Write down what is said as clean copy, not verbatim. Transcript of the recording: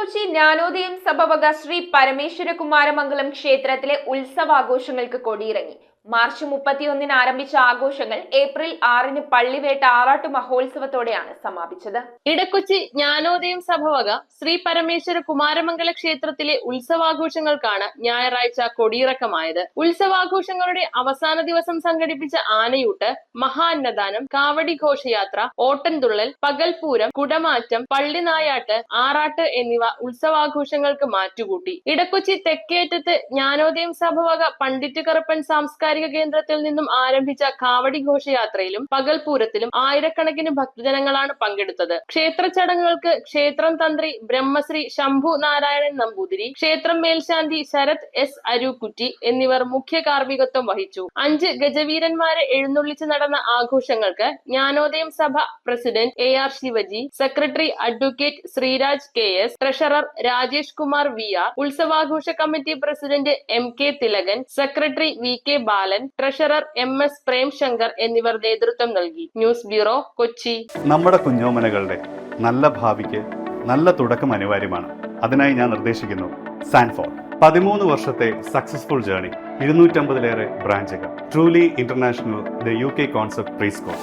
ഇടക്കൊച്ചി ജ്ഞാനോദയം സഭ വക ശ്രീ പരമേശ്വര കുമാരമംഗലം ക്ഷേത്രത്തിലെ ഉത്സവാഘോഷങ്ങൾക്ക് കൊടിയിറങ്ങി. മാർച്ച് 31 ആരംഭിച്ച ആഘോഷങ്ങൾ ഏപ്രിൽ 6 പള്ളിവേട്ട ആറാട്ടു മഹോത്സവത്തോടെയാണ് സമാപിച്ചത്. ഇടക്കൊച്ചി ജ്ഞാനോദയം സഭ വക ശ്രീ പരമേശ്വര കുമാരമംഗല ക്ഷേത്രത്തിലെ ഉത്സവാഘോഷങ്ങൾക്കാണ് ഞായറാഴ്ച കൊടിയിറക്കമായത്. ഉത്സവാഘോഷങ്ങളുടെ അവസാന ദിവസം സംഘടിപ്പിച്ച ആനയൂട്ട്, മഹാന്നദാനം, കാവടി ഘോഷയാത്ര, ഓട്ടൻതുള്ളൽ, പകൽപൂരം, കുടമാറ്റം, പള്ളിനായാട്ട്, ആറാട്ട് എന്നിവ ഉത്സവാഘോഷങ്ങൾക്ക് മാറ്റുകൂട്ടി. ഇടക്കൊച്ചി തെക്കേറ്റത്ത് ജ്ഞാനോദയം സഭ വക പണ്ഡിറ്റ് കറുപ്പൻ സാംസ്കാരിക കേന്ദ്രത്തിൽ നിന്നും ആരംഭിച്ച കാവടി ഘോഷയാത്രയിലും പകൽപൂരത്തിലും ആയിരക്കണക്കിന് ഭക്തജനങ്ങളാണ് പങ്കെടുത്തത്. ക്ഷേത്ര ചടങ്ങുകൾക്ക് ക്ഷേത്രം തന്ത്രി ബ്രഹ്മശ്രീ ശംഭു നാരായണൻ നമ്പൂതിരി, ക്ഷേത്രം മേൽശാന്തി ശരത് എസ് അരൂക്കുറ്റി എന്നിവർ മുഖ്യ കാർമ്മികത്വം വഹിച്ചു. 5 ഗജവീരന്മാരെ എഴുന്നള്ളിച്ച് നടന്ന ആഘോഷങ്ങൾക്ക് Jnanodayam Sabha president AR Shivaji, secretary advocate Sreeraj KS, treasurer Rajesh Kumar VR, ഉത്സവാഘോഷ committee president MK Thilakan, secretary VK Balan, treasurer MS Premshankar എന്നിവർ നേതൃത്വം നൽകി. News bureau, Kochi. നമ്മുടെ കുഞ്ഞോമനകളുടെ നല്ല ഭാവിക്ക് നല്ല തുടക്കം അനിവാര്യമാണ്. അതിനായി ഞാൻ നിർദ്ദേശിക്കുന്നു സാൻഫോർഡ്. 13 വർഷത്തെ സക്സസ്ഫുൾ ജേർണി, 250-ലേറെ ബ്രാഞ്ചുകൾ, truly international, the UK concept pre school.